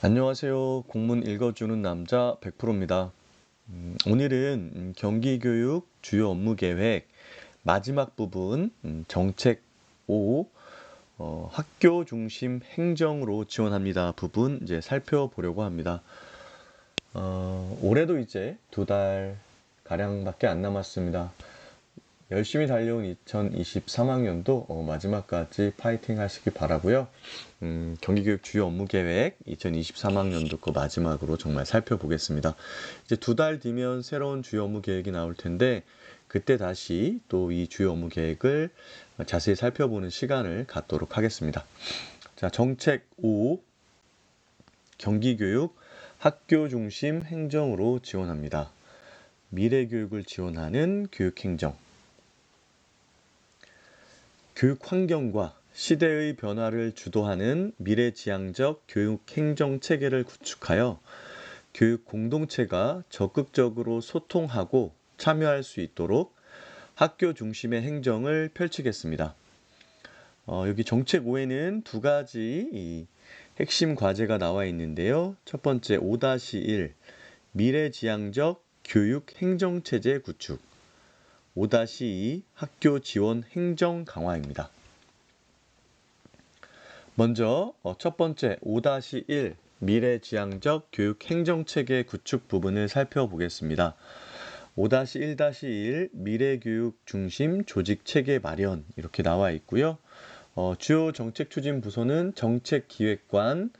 안녕하세요. 공문 읽어주는 남자 100%입니다. 오늘은 경기교육 주요 업무 계획 마지막 부분 정책 5 학교 중심 행정으로 지원합니다 부분 이제 살펴보려고 합니다. 올해도 이제 2달 가량밖에 안 남았습니다. 열심히 달려온 2023학년도 마지막까지 파이팅 하시기 바라고요. 경기교육 주요 업무 계획 2023학년도 거 마지막으로 정말 살펴보겠습니다. 이제 2달 뒤면 새로운 주요 업무 계획이 나올 텐데 그때 다시 또 이 주요 업무 계획을 자세히 살펴보는 시간을 갖도록 하겠습니다. 자, 정책 5 경기교육 학교 중심 행정으로 지원합니다. 미래교육을 지원하는 교육행정. 교육 환경과 시대의 변화를 주도하는 미래지향적 교육 행정 체계를 구축하여 교육 공동체가 적극적으로 소통하고 참여할 수 있도록 학교 중심의 행정을 펼치겠습니다. 여기 정책 5에는 두 가지 핵심 과제가 나와 있는데요. 첫 번째 5-1 미래지향적 교육 행정체제 구축 5-2 학교 지원 행정 강화입니다. 먼저 첫 번째 5-1 미래지향적 교육 행정체계 구축 부분을 살펴보겠습니다. 5-1-1 미래교육 중심 조직체계 마련 이렇게 나와 있고요. 주요 정책 추진 부서는 정책기획관,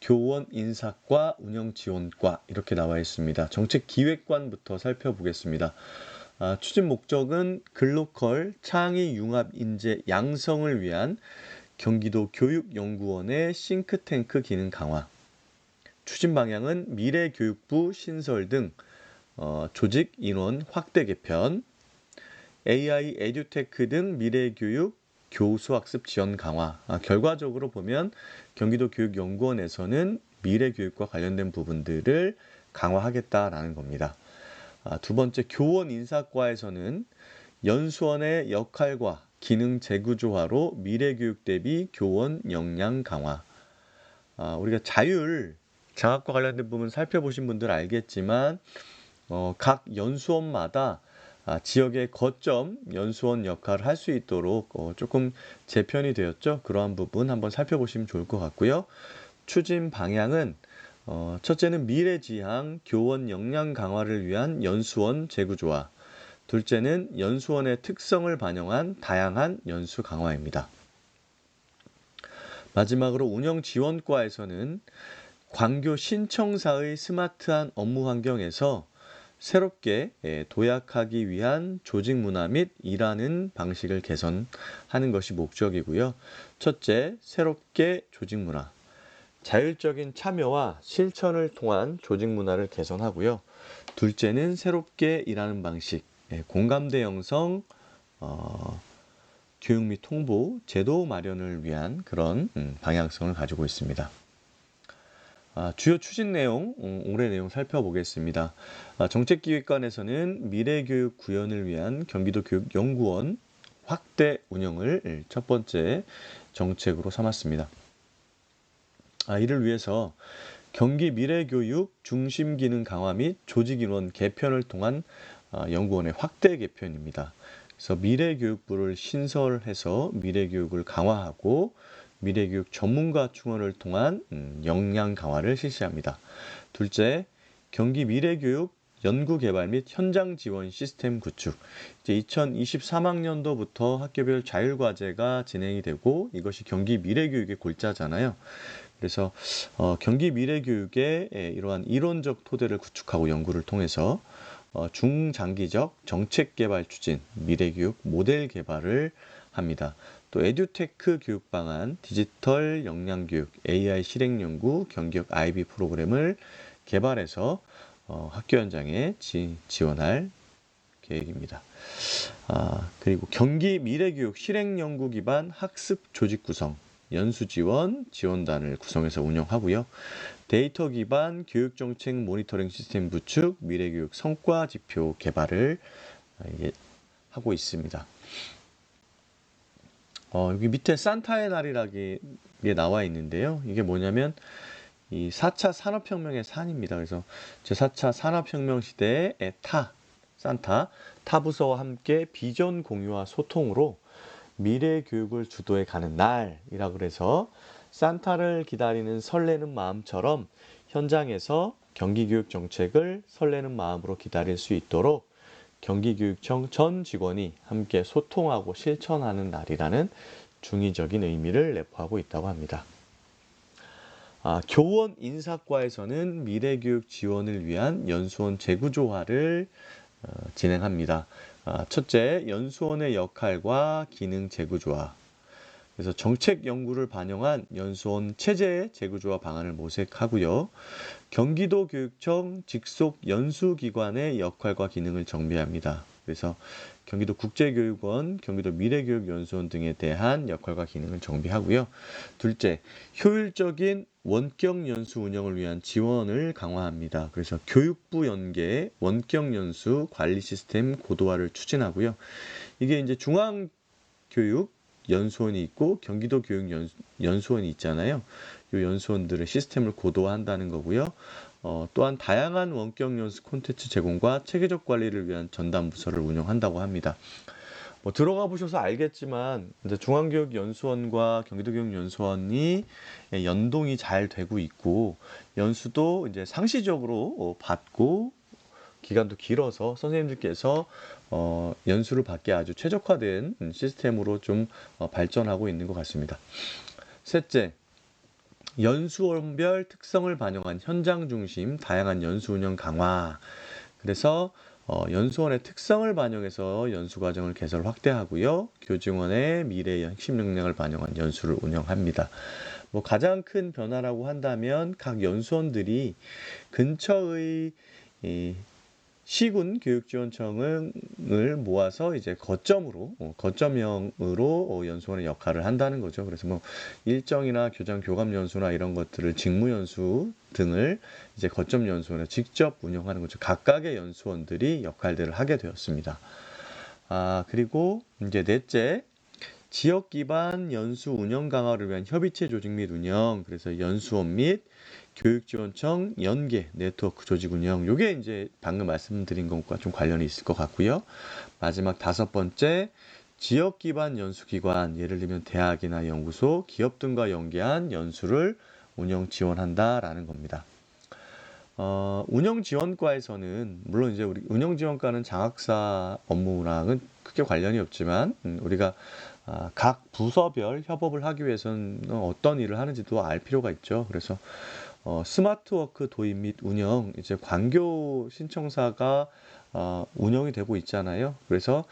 교원 인사과, 운영지원과 이렇게 나와 있습니다. 정책기획관부터 살펴보겠습니다. 추진 목적은 글로컬 창의 융합 인재 양성을 위한 경기도 교육연구원의 싱크탱크 기능 강화, 추진 방향은 미래교육부 신설 등 조직 인원 확대 개편, AI, 에듀테크 등 미래교육 교수학습 지원 강화. 결과적으로 보면 경기도 교육연구원에서는 미래교육과 관련된 부분들을 강화하겠다라는 겁니다. 두 번째, 교원 인사과에서는 연수원의 역할과 기능 재구조화로 미래교육 대비 교원 역량 강화. 우리가 자율 장학과 관련된 부분 살펴보신 분들 알겠지만 각 연수원마다 지역의 거점 연수원 역할을 할 수 있도록 조금 재편이 되었죠. 그러한 부분 한번 살펴보시면 좋을 것 같고요. 추진 방향은 첫째는 미래지향 교원 역량 강화를 위한 연수원 재구조화, 둘째는 연수원의 특성을 반영한 다양한 연수 강화입니다. 마지막으로 운영지원과에서는 광교 신청사의 스마트한 업무 환경에서 새롭게 도약하기 위한 조직 문화 및 일하는 방식을 개선하는 것이 목적이고요. 첫째, 새롭게 조직 문화. 자율적인 참여와 실천을 통한 조직 문화를 개선하고요. 둘째는 새롭게 일하는 방식, 공감대 형성, 교육 및 통보, 제도 마련을 위한 그런 방향성을 가지고 있습니다. 주요 추진 내용, 올해 내용 살펴보겠습니다. 정책기획관에서는 미래교육 구현을 위한 경기도 교육연구원 확대 운영을 첫 번째 정책으로 삼았습니다. 이를 위해서 경기 미래교육 중심 기능 강화 및 조직 인원 개편을 통한 연구원의 확대 개편입니다. 그래서 미래교육부를 신설해서 미래교육을 강화하고 미래교육 전문가 충원을 통한 역량 강화를 실시합니다. 둘째, 경기 미래교육 연구개발 및 현장 지원 시스템 구축. 이제 2023학년도부터 학교별 자율과제가 진행이 되고 이것이 경기 미래교육의 골자잖아요. 그래서 경기 미래교육의 이러한 이론적 토대를 구축하고 연구를 통해서 중장기적 정책 개발 추진, 미래교육 모델 개발을 합니다. 또 에듀테크 교육 방안, 디지털 역량 교육, AI 실행 연구, 경기역 IB 프로그램을 개발해서 학교 현장에 지원할 계획입니다. 그리고 경기 미래교육 실행 연구 기반 학습 조직 구성, 연수 지원, 지원단을 구성해서 운영하고요. 데이터 기반 교육정책 모니터링 시스템 구축, 미래교육 성과 지표 개발을 하고 있습니다. 여기 밑에 산타의 날이라게 나와 있는데요. 이게 뭐냐면 이 4차 산업혁명의 산입니다. 그래서 제4차 산업혁명 시대의 산타, 타부서와 함께 비전 공유와 소통으로 미래 교육을 주도해 가는 날이라고 그래서 산타를 기다리는 설레는 마음처럼 현장에서 경기교육 정책을 설레는 마음으로 기다릴 수 있도록 경기교육청 전 직원이 함께 소통하고 실천하는 날이라는 중의적인 의미를 내포하고 있다고 합니다. 교원 인사과에서는 미래교육 지원을 위한 연수원 재구조화를 진행합니다. 첫째, 연수원의 역할과 기능 재구조화. 그래서 정책 연구를 반영한 연수원 체제 재구조화 방안을 모색하고요. 경기도 교육청 직속 연수기관의 역할과 기능을 정비합니다. 그래서 경기도 국제교육원, 경기도 미래교육연수원 등에 대한 역할과 기능을 정비하고요. 둘째, 효율적인 원격 연수 운영을 위한 지원을 강화합니다. 그래서 교육부 연계 원격 연수 관리 시스템 고도화를 추진하고요. 이게 이제 중앙교육 연수원이 있고 경기도 교육 연수원이 있잖아요. 이 연수원들의 시스템을 고도화한다는 거고요. 또한 다양한 원격 연수 콘텐츠 제공과 체계적 관리를 위한 전담 부서를 운영한다고 합니다. 들어가 보셔서 알겠지만 이제 중앙교육연수원과 경기도교육연수원이 연동이 잘 되고 있고 연수도 이제 상시적으로 받고 기간도 길어서 선생님들께서 연수를 받기 아주 최적화된 시스템으로 좀 발전하고 있는 것 같습니다. 셋째, 연수원별 특성을 반영한 현장 중심 다양한 연수 운영 강화. 그래서 연수원의 특성을 반영해서 연수 과정을 개설 확대하고요. 교직원의 미래의 핵심 역량을 반영한 연수를 운영합니다. 가장 큰 변화라고 한다면 각 연수원들이 근처의 시군 교육지원청을 모아서 이제 거점형으로 연수원의 역할을 한다는 거죠. 그래서 일정이나 교장 교감 연수나 이런 것들을 직무 연수 등을 이제 거점 연수원에 직접 운영하는 거죠. 각각의 연수원들이 역할들을 하게 되었습니다. 그리고 이제 넷째, 지역 기반 연수 운영 강화를 위한 협의체 조직 및 운영. 그래서 연수원 및 교육지원청 연계 네트워크 조직 운영. 요게 이제 방금 말씀드린 것과 좀 관련이 있을 것 같고요. 마지막 다섯 번째, 지역 기반 연수기관, 예를 들면 대학이나 연구소, 기업 등과 연계한 연수를 운영 지원한다라는 겁니다. 운영지원과에서는 물론 이제 우리 운영지원과는 장학사 업무랑은 크게 관련이 없지만 우리가 각 부서별 협업을 하기 위해서는 어떤 일을 하는지도 알 필요가 있죠. 그래서 스마트워크 도입 및 운영, 이제 광교 신청사가 운영이 되고 있잖아요. 그래서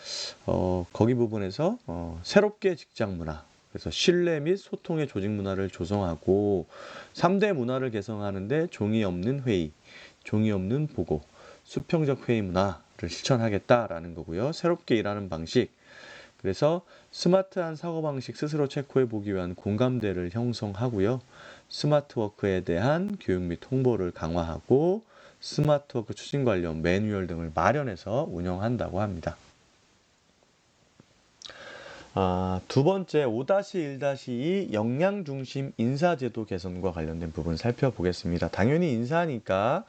거기 부분에서 새롭게 직장 문화, 그래서 신뢰 및 소통의 조직 문화를 조성하고 3대 문화를 개성하는데 종이 없는 회의, 종이 없는 보고, 수평적 회의 문화를 실천하겠다라는 거고요. 새롭게 일하는 방식, 그래서 스마트한 사고방식 스스로 체크해 보기 위한 공감대를 형성하고요. 스마트워크에 대한 교육 및 홍보를 강화하고 스마트워크 추진 관련 매뉴얼 등을 마련해서 운영한다고 합니다. 두 번째 5-1-2 역량 중심 인사제도 개선과 관련된 부분 살펴보겠습니다. 당연히 인사니까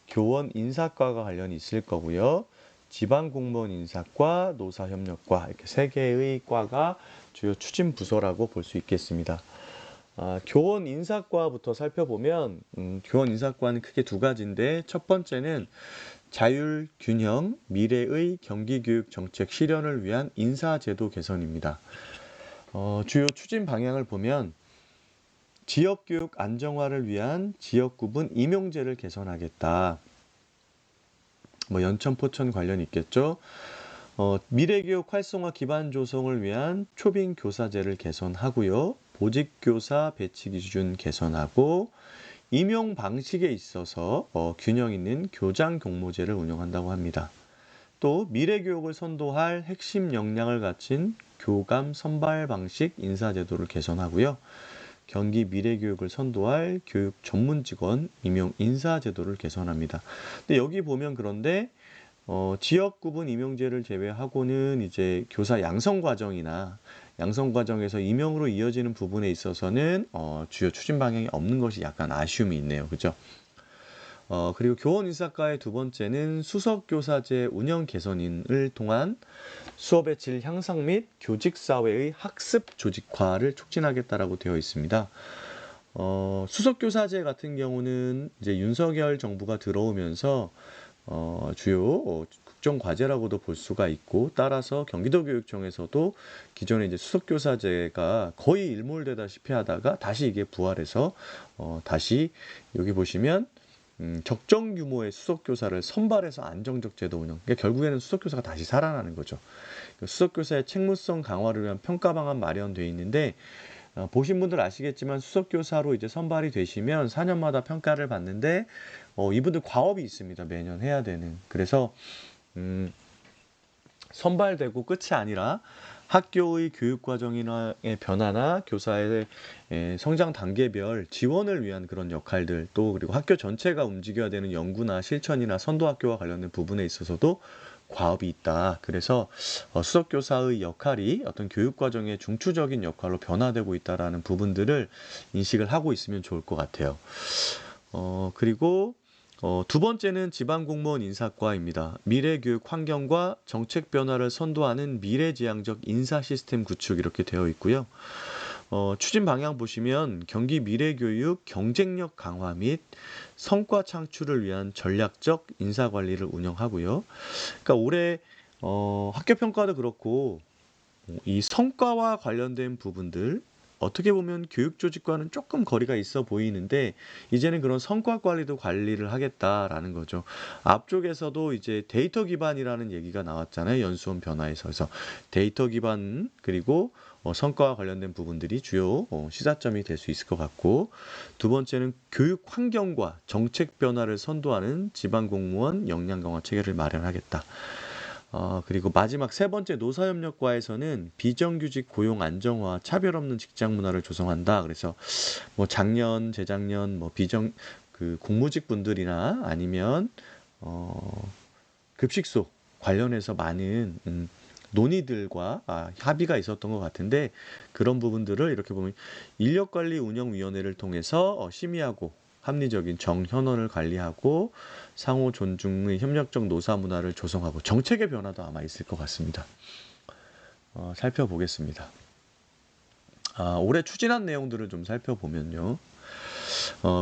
교원 인사과가 관련이 있을 거고요. 지방공무원 인사과, 노사협력과 이렇게 세 개의 과가 주요 추진 부서라고 볼 수 있겠습니다. 교원 인사과부터 살펴보면 교원 인사과는 크게 두 가지인데 첫 번째는 자율, 균형, 미래의 경기교육 정책 실현을 위한 인사제도 개선입니다. 주요 추진 방향을 보면 지역교육 안정화를 위한 지역구분 임용제를 개선하겠다. 연천, 포천 관련이 있겠죠. 미래교육 활성화 기반 조성을 위한 초빙 교사제를 개선하고요. 보직교사 배치 기준 개선하고 임용 방식에 있어서 균형 있는 교장 경모제를 운영한다고 합니다. 또 미래교육을 선도할 핵심 역량을 갖춘 교감 선발 방식 인사제도를 개선하고요. 경기 미래교육을 선도할 교육 전문 직원 임용 인사제도를 개선합니다. 근데 여기 보면 그런데 지역 구분 임용제를 제외하고는 이제 교사 양성 과정이나 양성 과정에서 임용으로 이어지는 부분에 있어서는 주요 추진 방향이 없는 것이 약간 아쉬움이 있네요. 그죠? 그리고 교원 인사과의 두 번째는 수석교사제 운영 개선을 통한 수업의 질 향상 및 교직사회의 학습 조직화를 촉진하겠다라고 되어 있습니다. 수석교사제 같은 경우는 이제 윤석열 정부가 들어오면서 주요 국정과제라고도 볼 수가 있고, 따라서 경기도교육청에서도 기존에 이제 수석교사제가 거의 일몰되다시피 하다가 다시 이게 부활해서 다시 여기 보시면 적정 규모의 수석교사를 선발해서 안정적 제도 운영. 그러니까 결국에는 수석교사가 다시 살아나는 거죠. 수석교사의 책무성 강화를 위한 평가 방안 마련되어 있는데, 보신 분들 아시겠지만 수석교사로 이제 선발이 되시면 4년마다 평가를 받는데 이분들 과업이 있습니다. 매년 해야 되는. 그래서 선발되고 끝이 아니라 학교의 교육과정의 변화나 교사의 성장 단계별 지원을 위한 그런 역할들, 또 그리고 학교 전체가 움직여야 되는 연구나 실천이나 선도학교와 관련된 부분에 있어서도 과업이 있다. 그래서 수석교사의 역할이 어떤 교육과정의 중추적인 역할로 변화되고 있다라는 부분들을 인식을 하고 있으면 좋을 것 같아요. 그리고 두 번째는 지방공무원 인사과입니다. 미래교육 환경과 정책 변화를 선도하는 미래지향적 인사 시스템 구축 이렇게 되어 있고요. 추진 방향 보시면 경기 미래교육 경쟁력 강화 및 성과 창출을 위한 전략적 인사 관리를 운영하고요. 그러니까 올해 학교 평가도 그렇고 이 성과와 관련된 부분들, 어떻게 보면 교육 조직과는 조금 거리가 있어 보이는데 이제는 그런 성과 관리도 관리를 하겠다라는 거죠. 앞쪽에서도 이제 데이터 기반이라는 얘기가 나왔잖아요. 연수원 변화에서. 그래서 데이터 기반 그리고 성과와 관련된 부분들이 주요 시사점이 될 수 있을 것 같고, 두 번째는 교육 환경과 정책 변화를 선도하는 지방공무원 역량 강화 체계를 마련하겠다. 그리고 마지막 세 번째 노사협력과에서는 비정규직 고용 안정화, 차별 없는 직장 문화를 조성한다. 그래서 뭐 작년, 재작년 뭐 그 공무직 분들이나 아니면 급식소 관련해서 많은 논의들과 합의가 있었던 것 같은데, 그런 부분들을 이렇게 보면 인력관리운영위원회를 통해서 심의하고 합리적인 정현원을 관리하고 상호 존중의 협력적 노사 문화를 조성하고 정책의 변화도 아마 있을 것 같습니다. 살펴보겠습니다. 올해 추진한 내용들을 좀 살펴보면요.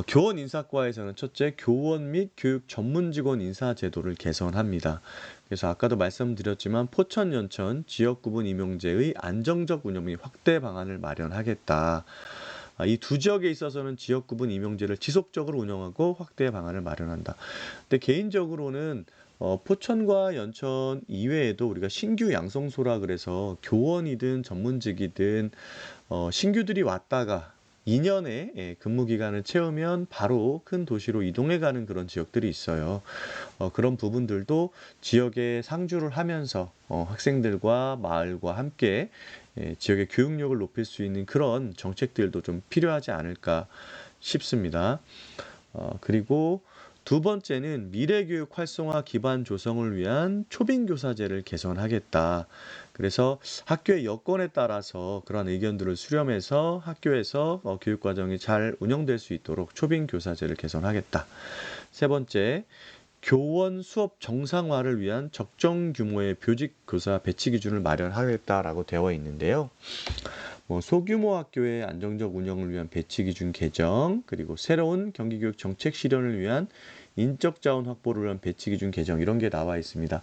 교원 인사과에서는 첫째, 교원 및 교육 전문 직원 인사 제도를 개선합니다. 그래서 아까도 말씀드렸지만 포천, 연천 지역 구분 임용제의 안정적 운영 및 확대 방안을 마련하겠다. 이 두 지역에 있어서는 지역 구분 임용제를 지속적으로 운영하고 확대 방안을 마련한다. 근데 개인적으로는 포천과 연천 이외에도 우리가 신규 양성소라 그래서 교원이든 전문직이든 신규들이 왔다가 2년의 근무 기간을 채우면 바로 큰 도시로 이동해 가는 그런 지역들이 있어요. 그런 부분들도 지역에 상주를 하면서 학생들과 마을과 함께 지역의 교육력을 높일 수 있는 그런 정책들도 좀 필요하지 않을까 싶습니다. 그리고 두 번째는 미래교육 활성화 기반 조성을 위한 초빙교사제를 개선하겠다. 그래서 학교의 여건에 따라서 그러한 의견들을 수렴해서 학교에서 교육과정이 잘 운영될 수 있도록 초빙교사제를 개선하겠다. 세 번째, 교원 수업 정상화를 위한 적정 규모의 교직 교사 배치 기준을 마련하겠다라고 되어 있는데요. 소규모 학교의 안정적 운영을 위한 배치 기준 개정, 그리고 새로운 경기교육 정책 실현을 위한 인적 자원 확보를 위한 배치 기준 개정, 이런 게 나와 있습니다.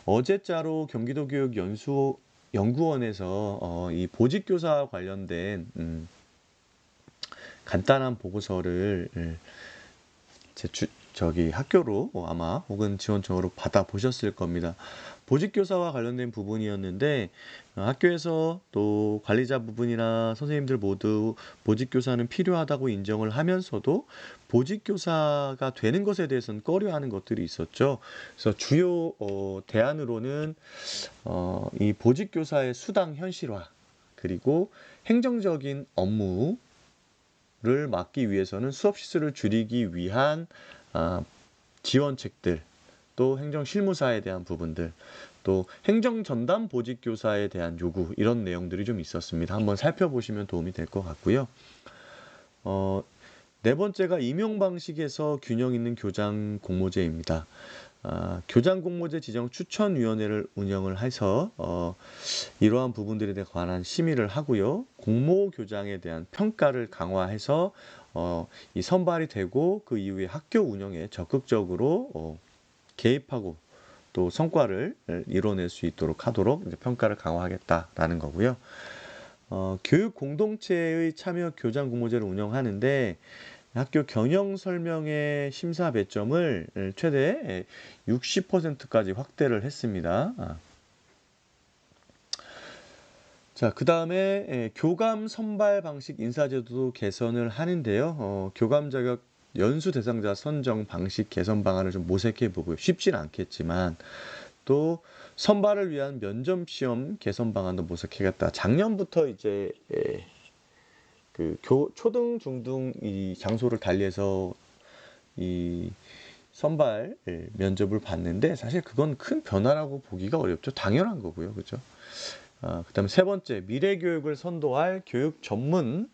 어제자로 경기도교육연구원에서 이 보직교사 관련된 간단한 보고서를 학교로 아마 혹은 지원청으로 받아보셨을 겁니다. 보직교사와 관련된 부분이었는데 학교에서 또 관리자 부분이나 선생님들 모두 보직교사는 필요하다고 인정을 하면서도 보직교사가 되는 것에 대해서는 꺼려하는 것들이 있었죠. 그래서 주요 대안으로는 이 보직교사의 수당 현실화, 그리고 행정적인 업무를 막기 위해서는 수업 시수를 줄이기 위한 지원책들, 또 행정실무사에 대한 부분들, 또 행정전담 보직교사에 대한 요구 이런 내용들이 좀 있었습니다. 한번 살펴보시면 도움이 될 것 같고요. 네 번째가 임용 방식에서 균형 있는 교장 공모제입니다. 교장 공모제 지정 추천위원회를 운영을 해서 이러한 부분들에 관한 심의를 하고요. 공모 교장에 대한 평가를 강화해서 이 선발이 되고 그 이후에 학교 운영에 적극적으로 개입하고 또 성과를 이뤄낼 수 있도록 하도록 이제 평가를 강화하겠다라는 거고요. 교육 공동체의 참여 교장 공모제를 운영하는데 학교 경영 설명회 심사 배점을 최대 60%까지 확대를 했습니다. 자, 그 다음에 교감 선발 방식 인사제도도 개선을 하는데요. 교감 자격 연수 대상자 선정 방식 개선 방안을 좀 모색해 보고요. 쉽지는 않겠지만 또 선발을 위한 면접 시험 개선 방안도 모색하겠다. 작년부터 이제 그 초등, 중등 이 장소를 달리해서 이 선발 면접을 봤는데 사실 그건 큰 변화라고 보기가 어렵죠. 당연한 거고요. 그죠? 그다음에 세 번째, 미래 교육을 선도할 교육 전문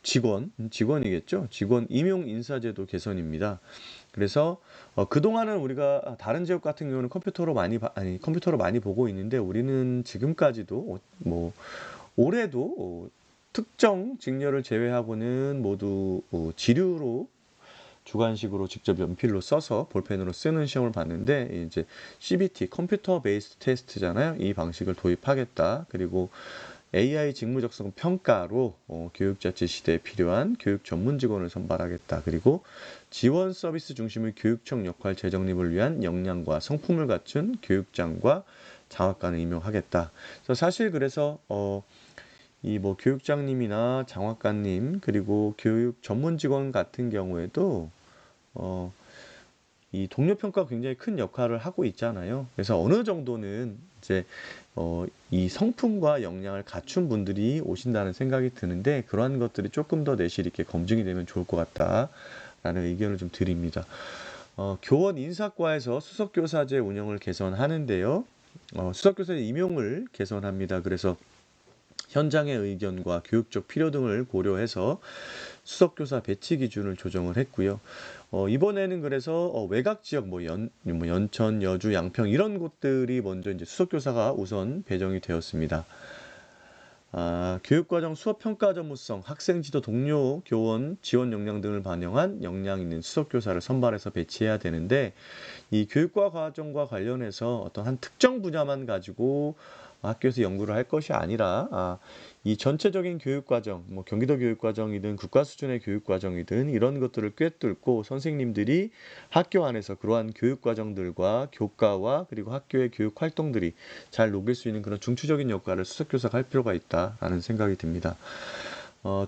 직원이겠죠. 직원 임용 인사제도 개선입니다. 그래서 그동안은 우리가 다른 지역 같은 경우는 컴퓨터로 많이 보고 있는데 우리는 지금까지도 뭐 올해도 특정 직렬을 제외하고는 모두 지류로 주관식으로 직접 연필로 써서 볼펜으로 쓰는 시험을 봤는데 이제 CBT 컴퓨터 베이스드 테스트잖아요. 이 방식을 도입하겠다. 그리고 AI 직무 적성 평가로 교육자치 시대에 필요한 교육 전문 직원을 선발하겠다. 그리고 지원 서비스 중심의 교육청 역할 재정립을 위한 역량과 성품을 갖춘 교육장과 장학관을 임용하겠다. 그래서 사실 그래서 이 뭐 교육장님이나 장학관님 그리고 교육 전문 직원 같은 경우에도 이 동료 평가 굉장히 큰 역할을 하고 있잖아요. 그래서 어느 정도는 이제 이 성품과 역량을 갖춘 분들이 오신다는 생각이 드는데 그러한 것들이 조금 더 내실 있게 검증이 되면 좋을 것 같다라는 의견을 좀 드립니다. 교원 인사과에서 수석교사제 운영을 개선하는데요. 수석교사의 임용을 개선합니다. 그래서 현장의 의견과 교육적 필요 등을 고려해서 수석교사 배치 기준을 조정을 했고요. 이번에는 그래서 외곽 지역 뭐 연천, 여주, 양평 이런 곳들이 먼저 이제 수석교사가 우선 배정이 되었습니다. 교육과정 수업평가 전문성, 학생 지도 동료 교원 지원 역량 등을 반영한 역량 있는 수석교사를 선발해서 배치해야 되는데 이 교육과 과정과 관련해서 어떤 한 특정 분야만 가지고 학교에서 연구를 할 것이 아니라 이 전체적인 교육과정, 뭐 경기도 교육과정이든 국가 수준의 교육과정이든 이런 것들을 꿰뚫고 선생님들이 학교 안에서 그러한 교육과정들과 교과와 그리고 학교의 교육 활동들이 잘 녹일 수 있는 그런 중추적인 역할을 수석교사가 할 필요가 있다라는 생각이 듭니다.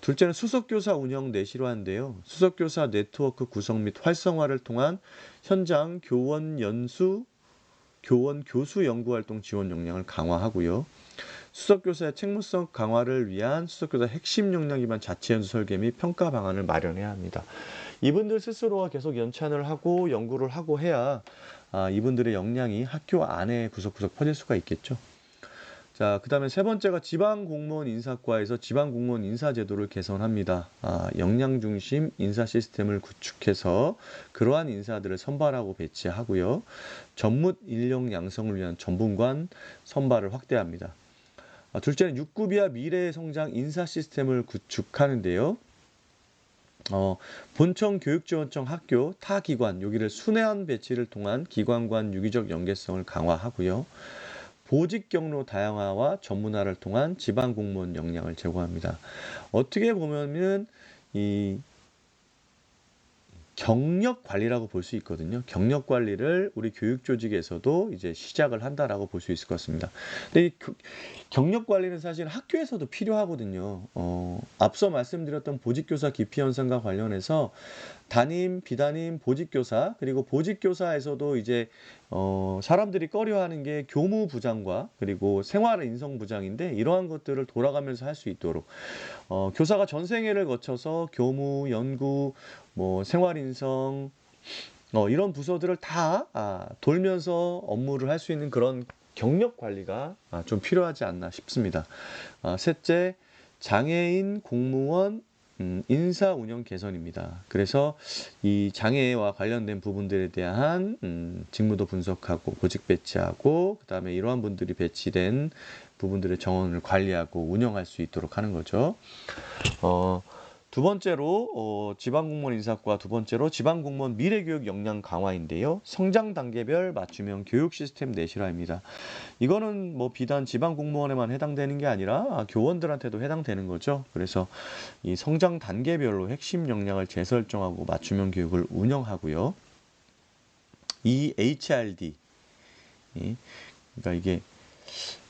둘째는 수석교사 운영 내실화인데요. 수석교사 네트워크 구성 및 활성화를 통한 현장 교원 교수 연구활동 지원 역량을 강화하고요. 수석교사의 책무성 강화를 위한 수석교사 핵심 역량 기반 자치연수 설계 및 평가 방안을 마련해야 합니다. 이분들 스스로가 계속 연찬을 하고 연구를 하고 해야 이분들의 역량이 학교 안에 구석구석 퍼질 수가 있겠죠. 자, 그 다음에 세 번째가 지방공무원 인사과에서 지방공무원 인사제도를 개선합니다. 역량 중심 인사 시스템을 구축해서 그러한 인사들을 선발하고 배치하고요. 전문 인력 양성을 위한 전문관 선발을 확대합니다. 둘째는 6급이하 미래의 성장 인사 시스템을 구축하는데요. 본청 교육지원청 학교 타 기관 여기를 순회한 배치를 통한 기관 간 유기적 연계성을 강화하고요. 보직 경로 다양화와 전문화를 통한 지방 공무원 역량을 제고합니다. 어떻게 보면은 이 경력 관리라고 볼 수 있거든요. 경력 관리를 우리 교육 조직에서도 이제 시작을 한다라고 볼 수 있을 것 같습니다. 근데 이 경력 관리는 사실 학교에서도 필요하거든요. 앞서 말씀드렸던 보직교사 기피 현상과 관련해서 담임, 비담임, 보직교사, 그리고 보직교사에서도 이제 사람들이 꺼려하는 게 교무부장과 그리고 생활인성부장인데, 이러한 것들을 돌아가면서 할 수 있도록 교사가 전생애를 거쳐서 교무, 연구, 뭐 생활인성, 이런 부서들을 다 돌면서 업무를 할 수 있는 그런 경력 관리가 좀 필요하지 않나 싶습니다. 셋째, 장애인 공무원 인사 운영 개선입니다. 그래서 이 장애와 관련된 부분들에 대한 직무도 분석하고 보직 배치하고, 그다음에 이러한 분들이 배치된 부분들의 정원을 관리하고 운영할 수 있도록 하는 거죠. 두 번째로 지방공무원 인사과, 두 번째로 지방공무원 미래교육 역량 강화인데요. 성장 단계별 맞춤형 교육 시스템 내실화입니다. 이거는 뭐 비단 지방공무원에만 해당되는 게 아니라 교원들한테도 해당되는 거죠. 그래서 이 성장 단계별로 핵심 역량을 재설정하고 맞춤형 교육을 운영하고요. 이 HRD, 그러니까 이게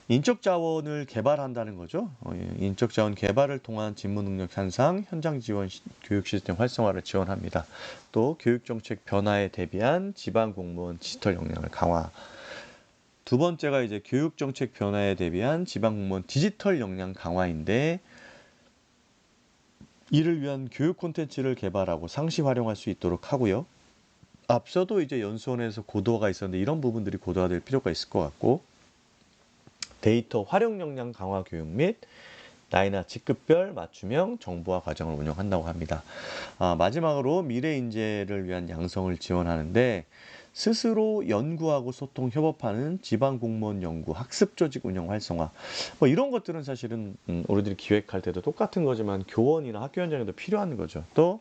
인적 자원을 개발한다는 거죠. 인적 자원 개발을 통한 직무 능력 향상, 현장 지원 교육 시스템 활성화를 지원합니다. 또 교육 정책 변화에 대비한 지방 공무원 디지털 역량을 강화. 두 번째가 이제 교육 정책 변화에 대비한 지방 공무원 디지털 역량 강화인데, 이를 위한 교육 콘텐츠를 개발하고 상시 활용할 수 있도록 하고요. 앞서도 이제 연수원에서 고도화가 있었는데 이런 부분들이 고도화될 필요가 있을 것 같고, 데이터 활용 역량 강화 교육 및 나이나 직급별 맞춤형 정보화 과정을 운영한다고 합니다. 마지막으로 미래 인재를 위한 양성을 지원하는데, 스스로 연구하고 소통 협업하는 지방 공무원 연구 학습 조직 운영 활성화, 뭐 이런 것들은 사실은 우리들이 기획할 때도 똑같은 거지만 교원이나 학교 현장에도 필요한 거죠. 또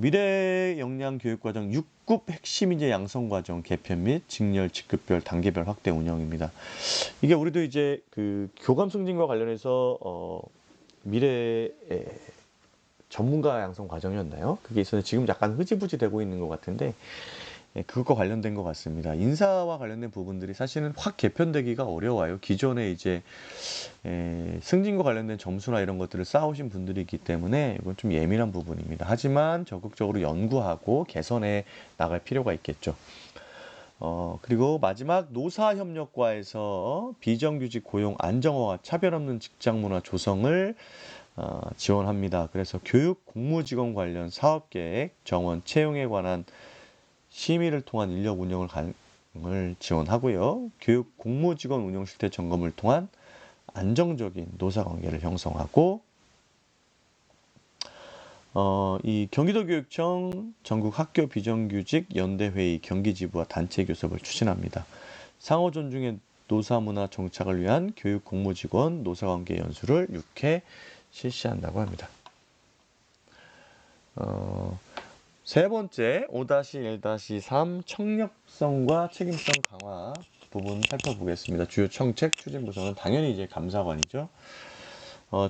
미래 역량 교육과정 6급 핵심 인재 양성 과정 개편 및 직렬 직급별 단계별 확대 운영입니다. 이게 우리도 이제 그 교감 승진과 관련해서 미래 전문가 양성 과정이었나요? 그게 있었는데 지금 약간 흐지부지 되고 있는 것 같은데, 그것과 관련된 것 같습니다. 인사와 관련된 부분들이 사실은 확 개편되기가 어려워요. 기존에 이제 승진과 관련된 점수나 이런 것들을 쌓으신 분들이 있기 때문에 이건 좀 예민한 부분입니다. 하지만 적극적으로 연구하고 개선해 나갈 필요가 있겠죠. 그리고 마지막, 노사협력과에서 비정규직 고용 안정화와 차별 없는 직장 문화 조성을 지원합니다. 그래서 교육 공무직원 관련 사업계획, 정원, 채용에 관한 심의를 통한 인력 운영을 지원하고요. 교육 공무직원 운영 실태 점검을 통한 안정적인 노사관계를 형성하고, 이 경기도교육청 전국 학교 비정규직 연대회의 경기지부와 단체 교섭을 추진합니다. 상호 존중의 노사문화 정착을 위한 교육 공무직원 노사관계 연수를 6회 실시한다고 합니다. 세 번째, 5-1-3 청력성과 책임성 강화 부분 살펴보겠습니다. 주요 정책 추진 부서는 당연히 이제 감사관이죠.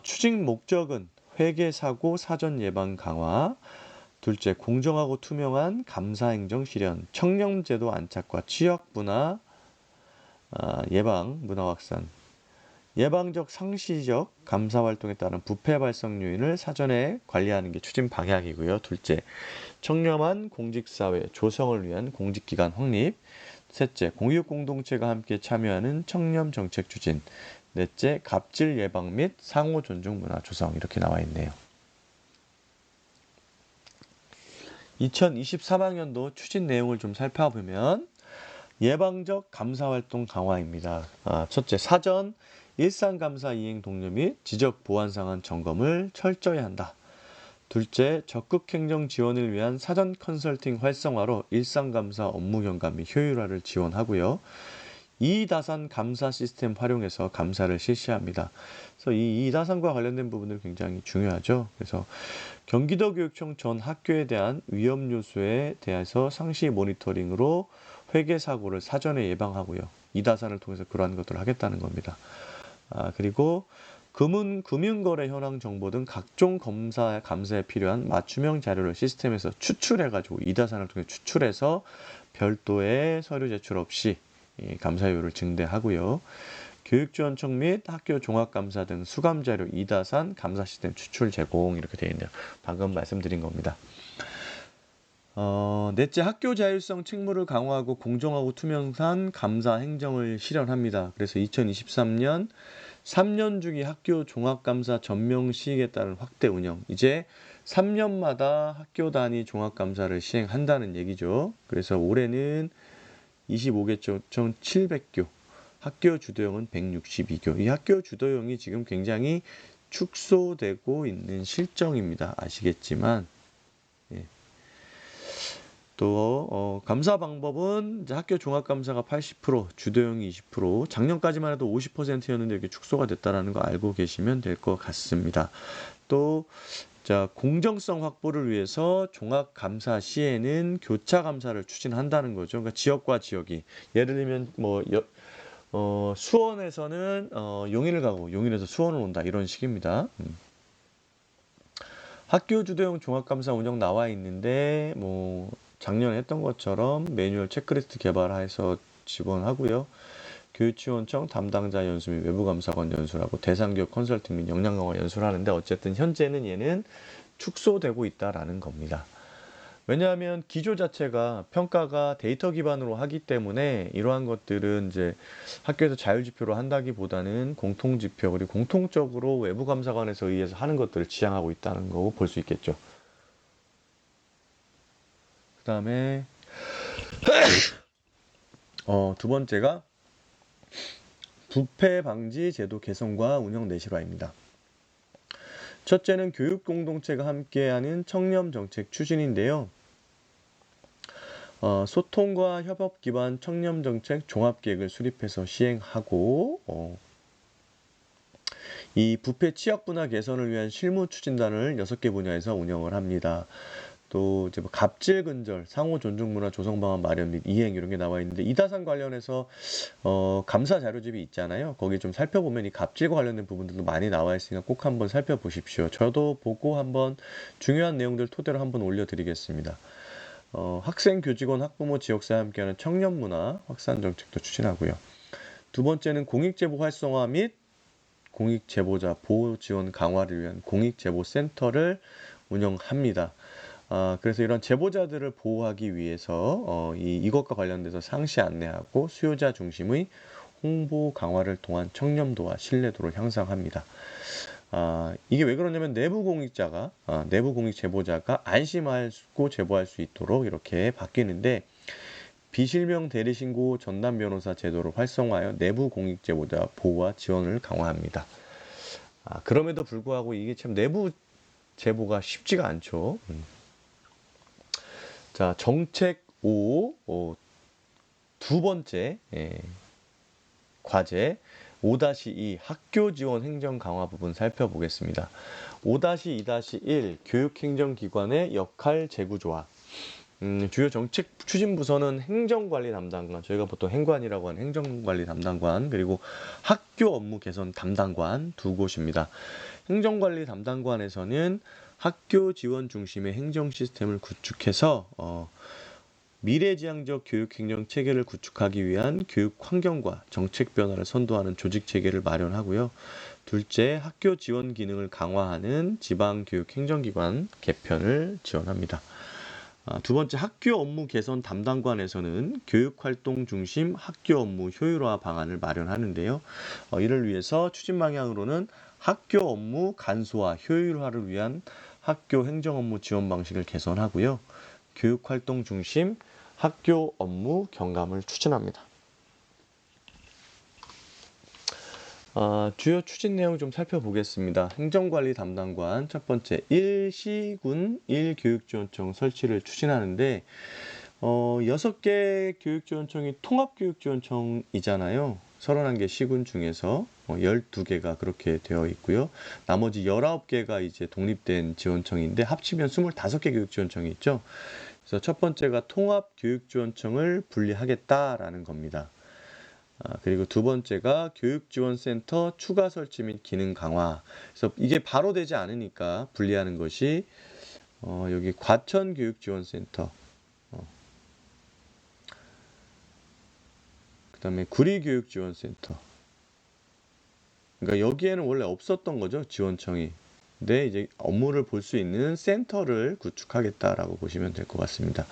추진 목적은 회계 사고 사전 예방 강화, 둘째, 공정하고 투명한 감사 행정 실현, 청렴제도 안착과 취약 문화 예방 문화 확산, 예방적 상시적 감사 활동에 따른 부패 발생 요인을 사전에 관리하는 게 추진 방향이고요. 둘째, 청렴한 공직사회 조성을 위한 공직기관 확립, 셋째, 공익 공동체가 함께 참여하는 청렴 정책 추진, 넷째, 갑질 예방 및 상호 존중 문화 조성, 이렇게 나와 있네요. 2023학년도 추진 내용을 좀 살펴보면, 예방적 감사활동 강화입니다. 첫째, 사전 일상감사 이행 동료 및 지적 보완 상한 점검을 철저히 한다. 둘째, 적극 행정 지원을 위한 사전 컨설팅 활성화로 일상감사 업무 경감 및 효율화를 지원하고요. 이다산 감사 시스템 활용해서 감사를 실시합니다. 그래서 이 이다산과 관련된 부분들 굉장히 중요하죠. 그래서 경기도교육청 전 학교에 대한 위험 요소에 대해서 상시 모니터링으로 회계 사고를 사전에 예방하고요. 이다산을 통해서 그러한 것들을 하겠다는 겁니다. 그리고 금융거래 현황 정보 등 각종 감사에 필요한 맞춤형 자료를 시스템에서 추출해가지고 이다산을 통해 추출해서 별도의 서류 제출 없이 감사효율을 증대하고요. 교육지원청 및 학교 종합감사 등 수감자료 이다산 감사 시스템 추출 제공, 이렇게 되어 있네요. 방금 말씀드린 겁니다. 넷째, 학교 자율성 책무를 강화하고 공정하고 투명한 감사 행정을 실현합니다. 그래서 2023년 3년 주기 학교 종합감사 전명 시행에 따른 확대 운영. 이제 3년마다 학교 단위 종합감사를 시행한다는 얘기죠. 그래서 올해는 25개 총 700교, 학교 주도형은 162교. 이 학교 주도형이 지금 굉장히 축소되고 있는 실정입니다. 아시겠지만. 예. 또 감사 방법은 이제 학교 종합감사가 80%, 주도형이 20%, 작년까지만 해도 50%였는데 이렇게 축소가 됐다라는 거 알고 계시면 될 것 같습니다. 또 자, 공정성 확보를 위해서 종합감사 시에는 교차 감사를 추진한다는 거죠. 그러니까 지역과 지역이 예를 들면 뭐 수원에서는 용인을 가고 용인에서 수원을 온다 이런 식입니다. 학교 주도형 종합감사 운영 나와 있는데 뭐 작년에 했던 것처럼 매뉴얼 체크리스트 개발해서 지원하고요. 교육지원청 담당자 연수 및 외부감사관 연수하고 대상교육 컨설팅 및 역량강화 연수를 하는데 어쨌든 현재는 얘는 축소되고 있다라는 겁니다. 왜냐하면 기조 자체가 평가가 데이터 기반으로 하기 때문에 이러한 것들은 이제 학교에서 자율지표로 한다기보다는 공통지표 그리고 공통적으로 외부감사관에서 의해서 하는 것들을 지향하고 있다는 거 볼 수 있겠죠. 그 다음에 두 번째가 부패 방지 제도 개선과 운영 내실화입니다. 첫째는 교육 공동체가 함께하는 청렴 정책 추진인데요. 소통과 협업 기반 청렴 정책 종합 계획을 수립해서 시행하고 이 부패 취약 분화 개선을 위한 실무 추진단을 6개 분야에서 운영을 합니다. 또 이제 뭐 갑질 근절, 상호 존중 문화 조성 방안 마련 및 이행 이런 게 나와 있는데 이다산 관련해서 감사 자료집이 있잖아요. 거기 좀 살펴보면 이 갑질과 관련된 부분들도 많이 나와 있으니까 꼭 한번 살펴보십시오. 저도 보고 한번 중요한 내용들 토대로 한번 올려드리겠습니다. 학생, 교직원, 학부모, 지역사회 함께하는 청년 문화 확산 정책도 추진하고요. 두 번째는 공익제보 활성화 및 공익제보자 보호 지원 강화를 위한 공익제보센터를 운영합니다. 그래서 이런 제보자들을 보호하기 위해서 이것과 관련돼서 상시 안내하고 수요자 중심의 홍보 강화를 통한 청렴도와 신뢰도를 향상합니다. 이게 왜 그러냐면 내부 공익 제보자가 안심하고 제보할 수 있도록 이렇게 바뀌는데 비실명 대리신고 전담 변호사 제도를 활성화하여 내부 공익 제보자 보호와 지원을 강화합니다. 그럼에도 불구하고 이게 참 내부 제보가 쉽지가 않죠. 자, 정책 5, 두 번째 과제 5-2 학교 지원 행정 강화 부분 살펴보겠습니다. 5-2-1 교육행정기관의 역할 재구조화. 주요 정책 추진 부서는 행정관리 담당관, 저희가 보통 행관이라고 하는 행정관리 담당관, 그리고 학교 업무 개선 담당관 두 곳입니다. 행정관리 담당관에서는 학교 지원 중심의 행정 시스템을 구축해서 미래지향적 교육행정 체계를 구축하기 위한 교육 환경과 정책 변화를 선도하는 조직 체계를 마련하고요. 둘째, 학교 지원 기능을 강화하는 지방교육행정기관 개편을 지원합니다. 두 번째, 학교 업무 개선 담당관에서는 교육활동 중심 학교 업무 효율화 방안을 마련하는데요. 이를 위해서 추진 방향으로는 학교 업무 간소화, 효율화를 위한 학교 행정업무 지원 방식을 개선하고요. 교육활동 중심 학교 업무 경감을 추진합니다. 주요 추진 내용 좀 살펴보겠습니다. 행정관리 담당관 첫 번째 1시군 1교육지원청 설치를 추진하는데 6개 교육지원청이 통합교육지원청이잖아요. 31개 시군 중에서 12개가 그렇게 되어 있고요. 나머지 19개가 이제 독립된 지원청인데 합치면 25개 교육지원청이 있죠. 그래서 첫 번째가 통합교육지원청을 분리하겠다라는 겁니다. 그리고 두 번째가 교육지원센터 추가 설치 및 기능 강화. 그래서 이게 바로 되지 않으니까 분리하는 것이 여기 과천교육지원센터, 그 다음에 구리교육지원센터. 그러니까 여기에는 원래 없었던 거죠, 지원청이. 네, 이제 업무를 볼 수 있는 센터를 구축하겠다라고 보시면 될 것 같습니다.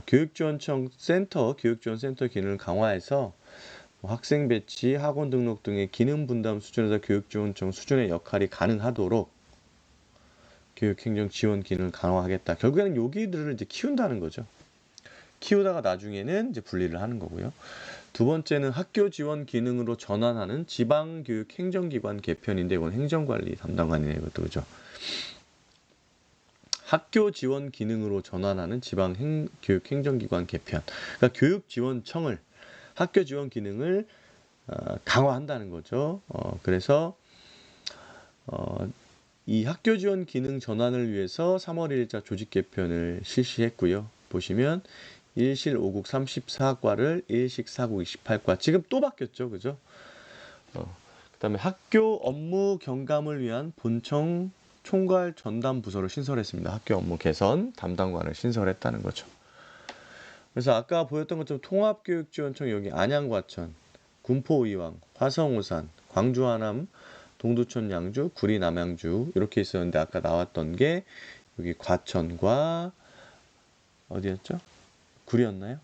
교육지원청 센터, 교육지원센터 기능을 강화해서 학생 배치, 학원 등록 등의 기능 분담 수준에서 교육지원청 수준의 역할이 가능하도록 교육행정 지원 기능을 강화하겠다. 결국에는 여기들을 이제 키운다는 거죠. 키우다가 나중에는 이제 분리를 하는 거고요. 두 번째는 학교 지원 기능으로 전환하는 지방교육 행정기관 개편인데 이건 행정관리 담당관이네요. 이것도 그죠. 학교 지원 기능으로 전환하는 지방교육 행정기관 개편. 그러니까 교육지원청을 학교 지원 기능을 강화한다는 거죠. 그래서 이 학교 지원 기능 전환을 위해서 3월 1일자 조직 개편을 실시했고요. 보시면 일실 5국 34과를 일식 4국 28과 지금 또 바뀌었죠. 그죠? 그다음에 학교 업무 경감을 위한 본청 총괄 전담 부서를 신설했습니다. 학교 업무 개선 담당관을 신설했다는 거죠. 그래서 아까 보였던 것처럼 통합교육지원청 여기 안양과천, 군포의왕, 화성오산, 광주 하남, 동두천 양주, 구리 남양주 이렇게 있었는데 아까 나왔던 게 여기 과천과 어디였죠? 구리였나요?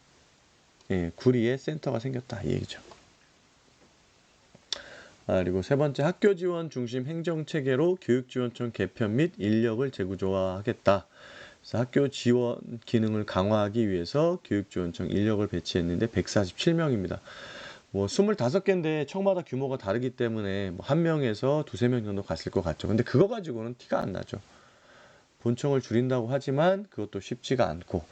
예, 구리에 센터가 생겼다 이 얘기죠. 그리고 세 번째 학교 지원 중심 행정 체계로 교육지원청 개편 및 인력을 재구조화하겠다. 그래서 학교 지원 기능을 강화하기 위해서 교육지원청 인력을 배치했는데 147명입니다. 뭐 25개인데 청마다 규모가 다르기 때문에 뭐 1명에서 2~3명 정도 갔을 것 같죠. 근데 그거 가지고는 티가 안 나죠. 본청을 줄인다고 하지만 그것도 쉽지가 않고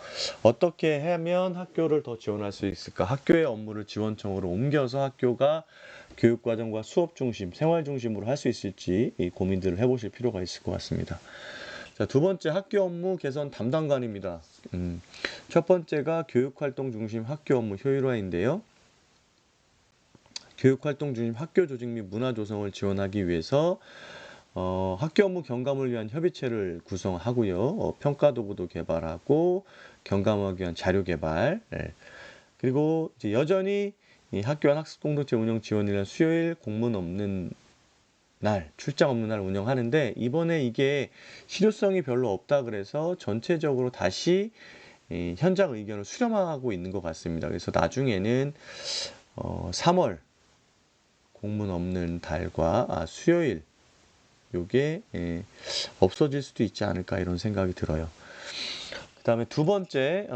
어떻게 하면 학교를 더 지원할 수 있을까? 학교의 업무를 지원청으로 옮겨서 학교가 교육과정과 수업 중심, 생활 중심으로 할 수 있을지 이 고민들을 해보실 필요가 있을 것 같습니다. 자, 두 번째 학교 업무 개선 담당관입니다. 첫 번째가 교육활동 중심 학교 업무 효율화인데요. 교육활동 중심 학교 조직 및 문화 조성을 지원하기 위해서 학교 업무 경감을 위한 협의체를 구성하고요. 평가 도구도 개발하고 경감하기 위한 자료 개발. 그리고 이제 여전히 이 학교 안 학습 공동체 운영 지원이나 수요일 공문 없는 날, 출장 없는 날 운영하는데 이번에 이게 실효성이 별로 없다 그래서 전체적으로 다시 현장 의견을 수렴하고 있는 것 같습니다. 그래서 나중에는 3월 공문 없는 달과 수요일 요게 없어질 수도 있지 않을까 이런 생각이 들어요. 그 다음에 두 번째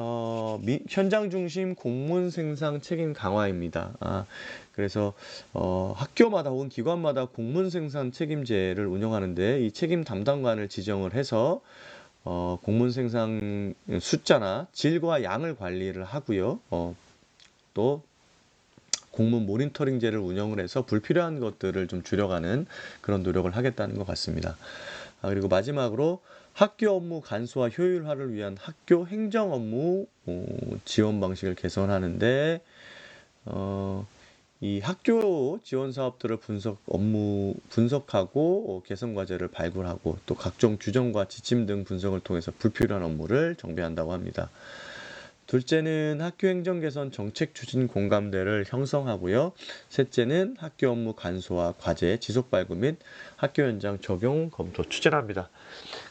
현장 중심 공문 생산 책임 강화입니다. 그래서 학교마다 혹은 기관마다 공문 생산 책임제를 운영하는데 이 책임 담당관을 지정을 해서 공문 생산 숫자나 질과 양을 관리를 하고요. 또 공문 모니터링제를 운영을 해서 불필요한 것들을 좀 줄여가는 그런 노력을 하겠다는 것 같습니다. 그리고 마지막으로 학교 업무 간소화 효율화를 위한 학교 행정 업무 지원 방식을 개선하는데 이 학교 지원 사업들을 분석하고 개선 과제를 발굴하고 또 각종 규정과 지침 등 분석을 통해서 불필요한 업무를 정비한다고 합니다. 둘째는 학교 행정 개선 정책 추진 공감대를 형성하고요. 셋째는 학교 업무 간소화 과제 지속 발굴 및 학교 현장 적용 검토 추진합니다.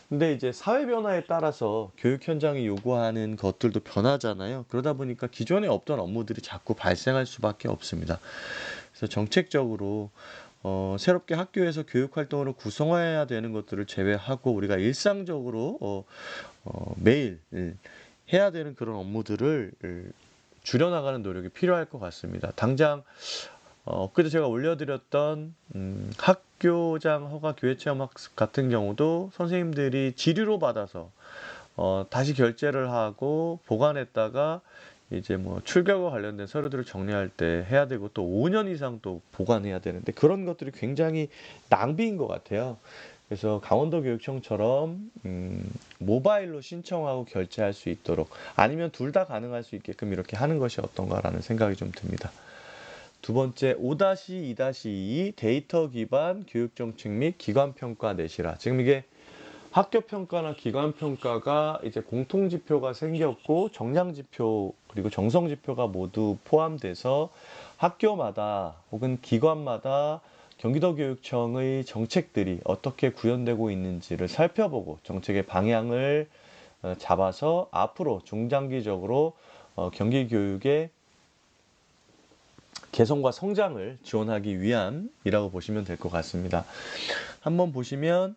근데 이제 사회 변화에 따라서 교육 현장이 요구하는 것들도 변하잖아요. 그러다 보니까 기존에 없던 업무들이 자꾸 발생할 수밖에 없습니다. 그래서 정책적으로 새롭게 학교에서 교육 활동으로 구성해야 되는 것들을 제외하고 우리가 일상적으로 매일 해야 되는 그런 업무들을 줄여나가는 노력이 필요할 것 같습니다. 당장 엊그제 제가 올려드렸던 학교장 허가 교회체험학습 같은 경우도 선생님들이 지류로 받아서 다시 결제를 하고 보관했다가 이제 뭐 출결과 관련된 서류들을 정리할 때 해야 되고 또 5년 이상 또 보관해야 되는데 그런 것들이 굉장히 낭비인 것 같아요. 그래서 강원도 교육청처럼 모바일로 신청하고 결제할 수 있도록 아니면 둘 다 가능할 수 있게끔 이렇게 하는 것이 어떤가라는 생각이 좀 듭니다. 두 번째 5-2-2 데이터 기반 교육 정책 및 기관 평가 내시라. 지금 이게 학교 평가나 기관 평가가 이제 공통 지표가 생겼고 정량 지표 그리고 정성 지표가 모두 포함돼서 학교마다 혹은 기관마다 경기도교육청의 정책들이 어떻게 구현되고 있는지를 살펴보고 정책의 방향을 잡아서 앞으로 중장기적으로 경기교육의 개선과 성장을 지원하기 위함이라고 보시면 될 것 같습니다. 한번 보시면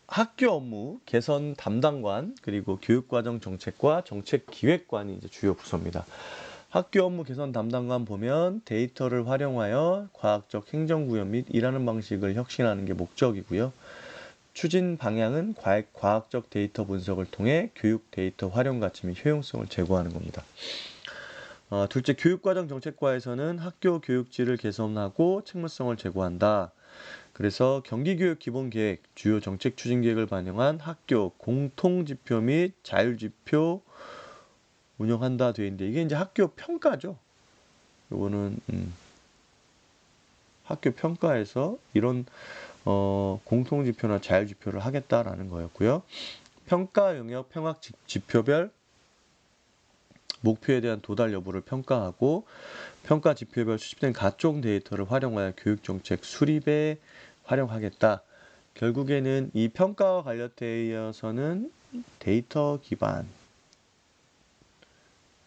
학교 업무 개선 담당관 그리고 교육과정 정책과 정책기획관이 이제 주요 부서입니다. 학교 업무 개선 담당관 보면 데이터를 활용하여 과학적 행정 구현 및 일하는 방식을 혁신하는 게 목적이고요. 추진 방향은 과학적 데이터 분석을 통해 교육 데이터 활용 가치 및 효용성을 제고하는 겁니다. 둘째, 교육과정 정책과에서는 학교 교육질을 개선하고 책무성을 제고한다. 그래서 경기교육 기본계획, 주요 정책 추진 계획을 반영한 학교 공통지표 및 자율지표 운영한다 되어 있는데 이게 이제 학교 평가죠. 요거는 학교 평가에서 이런 공통지표나 자율지표를 하겠다라는 거였고요. 평가 영역 평학 지표별 목표에 대한 도달 여부를 평가하고 평가 지표별 수집된 각종 데이터를 활용하여 교육정책 수립에 활용하겠다. 결국에는 이 평가와 관련되어서는 데이터 기반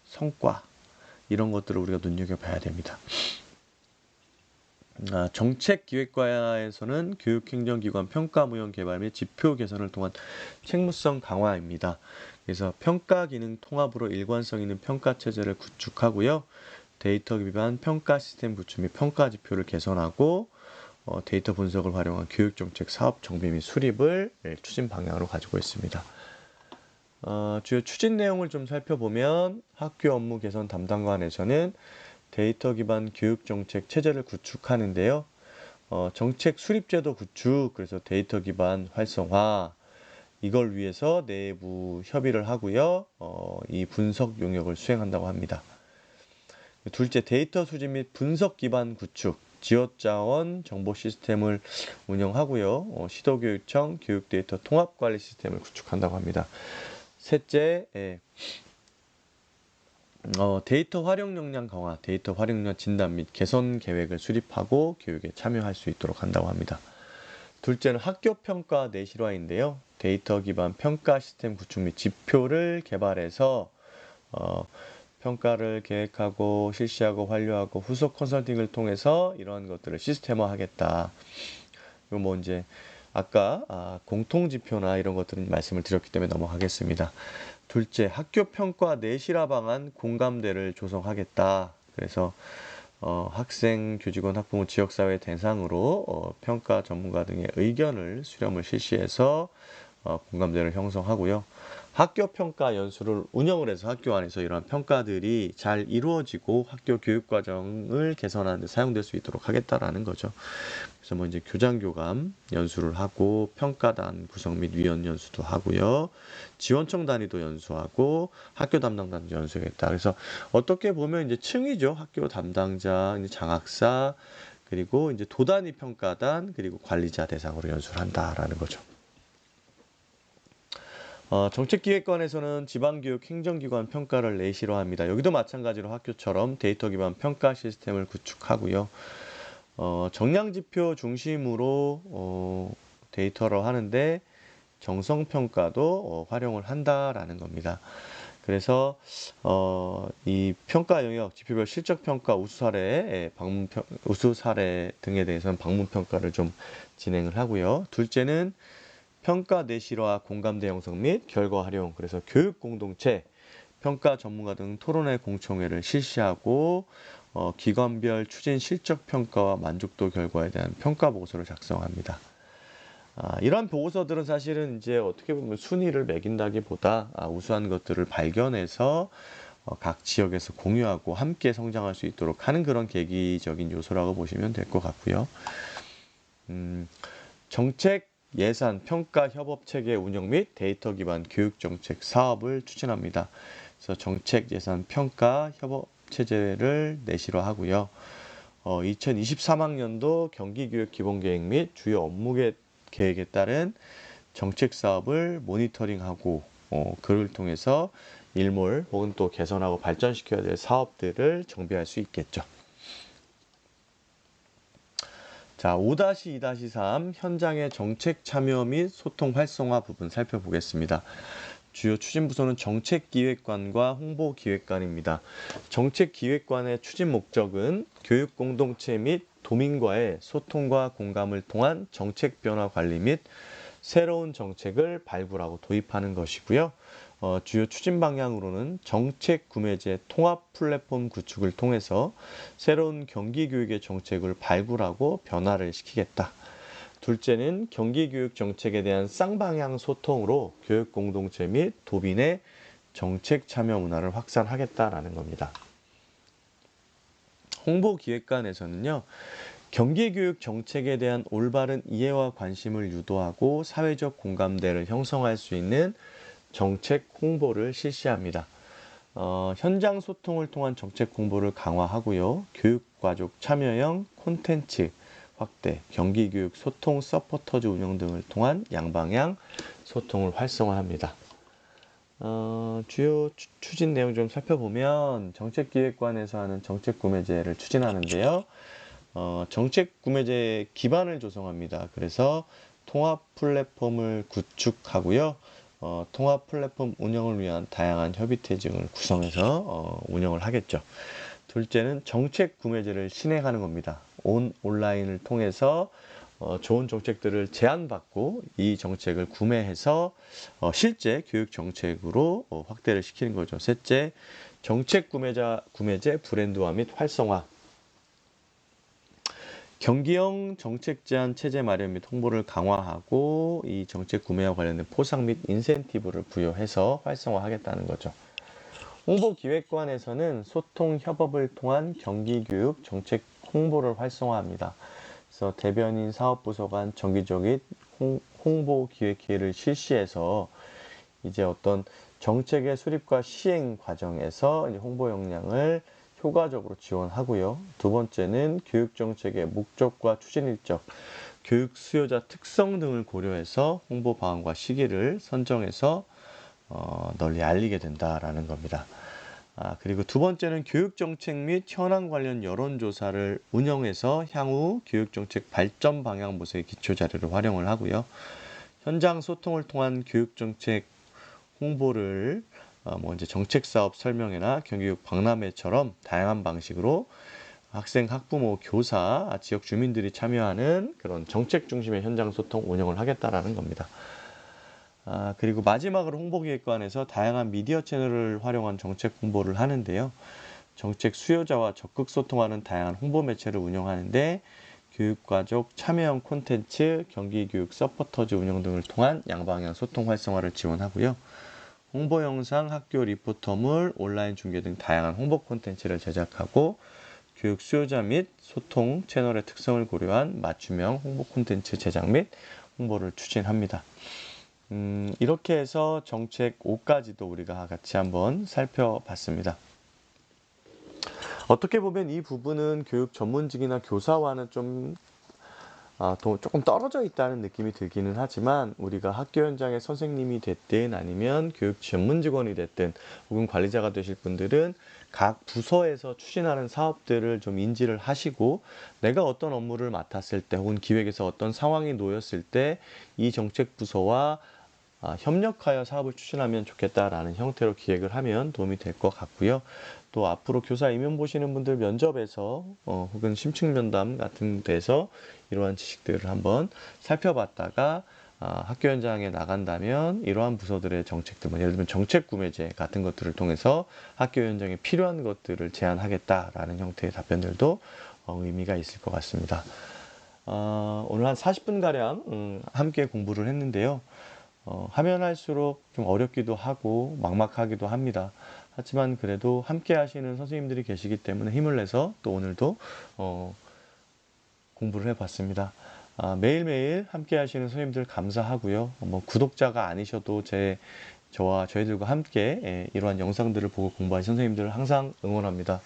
성과 이런 것들을 우리가 눈여겨봐야 됩니다. 정책기획과에서는 교육행정기관 평가무형 개발 및 지표 개선을 통한 책무성 강화입니다. 그래서 평가 기능 통합으로 일관성 있는 평가 체제를 구축하고요. 데이터 기반 평가 시스템 구축 및 평가 지표를 개선하고 데이터 분석을 활용한 교육정책 사업 정비 및 수립을 추진 방향으로 가지고 있습니다. 주요 추진 내용을 좀 살펴보면 학교 업무 개선 담당관에서는 데이터 기반 교육정책 체제를 구축하는데요. 정책 수립제도 구축, 그래서 데이터 기반 활성화, 이걸 위해서 내부 협의를 하고요. 이 분석 용역을 수행한다고 합니다. 둘째, 데이터 수집 및 분석 기반 구축, 지역자원 정보 시스템을 운영하고요. 시도교육청 교육 데이터 통합 관리 시스템을 구축한다고 합니다. 셋째, 데이터 활용 역량 강화, 데이터 활용력 진단 및 개선 계획을 수립하고 교육에 참여할 수 있도록 한다고 합니다. 둘째는 학교 평가 내실화인데요. 데이터 기반 평가 시스템 구축 및 지표를 개발해서 평가를 계획하고 실시하고 완료하고 후속 컨설팅을 통해서 이러한 것들을 시스템화하겠다. 그리고 뭐 이제 아까 공통지표나 이런 것들은 말씀을 드렸기 때문에 넘어가겠습니다. 둘째, 학교 평가 내실화 방안 공감대를 조성하겠다. 그래서 학생, 교직원, 학부모, 지역사회 대상으로 평가 전문가 등의 의견을 수렴을 실시해서 공감대를 형성하고요. 학교 평가 연수를 운영을 해서 학교 안에서 이러한 평가들이 잘 이루어지고 학교 교육 과정을 개선하는 데 사용될 수 있도록 하겠다라는 거죠. 그래서 뭐 이제 교장 교감 연수를 하고 평가단 구성 및 위원 연수도 하고요. 지원청 단위도 연수하고 학교 담당단도 연수하겠다. 그래서 어떻게 보면 이제 층이죠. 학교 담당자, 이제 장학사, 그리고 이제 도단위 평가단, 그리고 관리자 대상으로 연수를 한다라는 거죠. 정책기획관에서는 지방교육 행정기관 평가를 내실화합니다. 여기도 마찬가지로 학교처럼 데이터 기반 평가 시스템을 구축하고요. 정량지표 중심으로 데이터로 하는데 정성평가도 활용을 한다라는 겁니다. 그래서 이 평가 영역, 지표별 실적평가, 우수사례, 우수사례 등에 대해서는 방문평가를 좀 진행을 하고요. 둘째는 평가 내실화 공감대 형성 및 결과 활용, 그래서 교육 공동체, 평가 전문가 등 토론회 공청회를 실시하고 기관별 추진 실적 평가와 만족도 결과에 대한 평가 보고서를 작성합니다. 이러한 보고서들은 사실은 이제 어떻게 보면 순위를 매긴다기보다 우수한 것들을 발견해서 각 지역에서 공유하고 함께 성장할 수 있도록 하는 그런 계기적인 요소라고 보시면 될 것 같고요. 정책 예산, 평가, 협업 체계 운영 및 데이터 기반 교육 정책 사업을 추진합니다. 그래서 정책, 예산, 평가, 협업 체제를 내실화하고요. 2023학년도 경기교육 기본계획 및 주요 업무 계획에 따른 정책 사업을 모니터링하고 그를 통해서 일몰 혹은 또 개선하고 발전시켜야 될 사업들을 정비할 수 있겠죠. 자, 5-2-3 현장의 정책 참여 및 소통 활성화 부분 살펴보겠습니다. 주요 추진 부서는 정책기획관과 홍보기획관입니다. 정책기획관의 추진 목적은 교육 공동체 및 도민과의 소통과 공감을 통한 정책 변화 관리 및 새로운 정책을 발굴하고 도입하는 것이고요. 주요 추진 방향으로는 정책 구매제 통합 플랫폼 구축을 통해서 새로운 경기교육의 정책을 발굴하고 변화를 시키겠다. 둘째는 경기교육 정책에 대한 쌍방향 소통으로 교육 공동체 및 도민의 정책 참여 문화를 확산하겠다라는 겁니다. 홍보기획관에서는요, 경기교육 정책에 대한 올바른 이해와 관심을 유도하고 사회적 공감대를 형성할 수 있는 정책 홍보를 실시합니다. 현장 소통을 통한 정책 홍보를 강화하고요. 교육과족 참여형 콘텐츠 확대, 경기교육 소통 서포터즈 운영 등을 통한 양방향 소통을 활성화합니다. 주요 추진 내용 좀 살펴보면 정책기획관에서 하는 정책구매제를 추진하는데요. 정책구매제 기반을 조성합니다. 그래서 통합 플랫폼을 구축하고요. 통합 플랫폼 운영을 위한 다양한 협의체증을 구성해서 운영을 하겠죠. 둘째는 정책 구매제를 실행하는 겁니다. 온라인을 통해서 좋은 정책들을 제안받고 이 정책을 구매해서 실제 교육 정책으로 확대를 시키는 거죠. 셋째, 정책 구매제 브랜드화 및 활성화. 경기형 정책 제안 체제 마련 및 홍보를 강화하고 이 정책 구매와 관련된 포상 및 인센티브를 부여해서 활성화하겠다는 거죠. 홍보기획관에서는 소통 협업을 통한 경기교육 정책 홍보를 활성화합니다. 그래서 대변인 사업부서 간 정기적인 홍보기획회를 실시해서 이제 어떤 정책의 수립과 시행 과정에서 홍보 역량을 효과적으로 지원하고요. 두 번째는 교육 정책의 목적과 추진 일정, 교육 수요자 특성 등을 고려해서 홍보 방안과 시기를 선정해서 널리 알리게 된다라는 겁니다. 그리고 두 번째는 교육 정책 및 현안 관련 여론조사를 운영해서 향후 교육 정책 발전 방향 모색의 기초 자료를 활용을 하고요. 현장 소통을 통한 교육 정책 홍보를 이제 정책 사업 설명회나 경기교육 박람회처럼 다양한 방식으로 학생, 학부모, 교사, 지역 주민들이 참여하는 그런 정책 중심의 현장 소통 운영을 하겠다라는 겁니다. 그리고 마지막으로 홍보기획관에서 다양한 미디어 채널을 활용한 정책 홍보를 하는데요. 정책 수요자와 적극 소통하는 다양한 홍보 매체를 운영하는데 교육과족 참여형 콘텐츠, 경기교육 서포터즈 운영 등을 통한 양방향 소통 활성화를 지원하고요. 홍보 영상, 학교 리포터물, 온라인 중계 등 다양한 홍보 콘텐츠를 제작하고 교육 수요자 및 소통 채널의 특성을 고려한 맞춤형 홍보 콘텐츠 제작 및 홍보를 추진합니다. 이렇게 해서 정책 5가지도 우리가 같이 한번 살펴봤습니다. 어떻게 보면 이 부분은 교육 전문직이나 교사와는 조금 떨어져 있다는 느낌이 들기는 하지만 우리가 학교 현장의 선생님이 됐든 아니면 교육 전문 직원이 됐든 혹은 관리자가 되실 분들은 각 부서에서 추진하는 사업들을 좀 인지를 하시고 내가 어떤 업무를 맡았을 때 혹은 기획에서 어떤 상황이 놓였을 때 이 정책 부서와 협력하여 사업을 추진하면 좋겠다라는 형태로 기획을 하면 도움이 될 것 같고요. 또 앞으로 교사 임용 보시는 분들 면접에서 혹은 심층 면담 같은 데서 이러한 지식들을 한번 살펴봤다가 학교 현장에 나간다면 이러한 부서들의 정책들, 예를 들면 정책 구매제 같은 것들을 통해서 학교 현장에 필요한 것들을 제안하겠다라는 형태의 답변들도 의미가 있을 것 같습니다. 오늘 한 40분가량 함께 공부를 했는데요. 하면 할수록 좀 어렵기도 하고 막막하기도 합니다. 하지만 그래도 함께 하시는 선생님들이 계시기 때문에 힘을 내서 또 오늘도 공부를 해봤습니다. 매일매일 함께 하시는 선생님들 감사하고요. 구독자가 아니셔도 저와 저희들과 함께 이러한 영상들을 보고 공부하신 선생님들을 항상 응원합니다.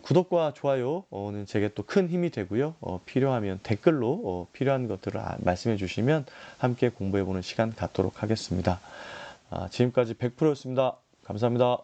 구독과 좋아요는 제게 또 큰 힘이 되고요. 필요하면 댓글로 필요한 것들을 말씀해 주시면 함께 공부해보는 시간 갖도록 하겠습니다. 지금까지 100%였습니다. 감사합니다.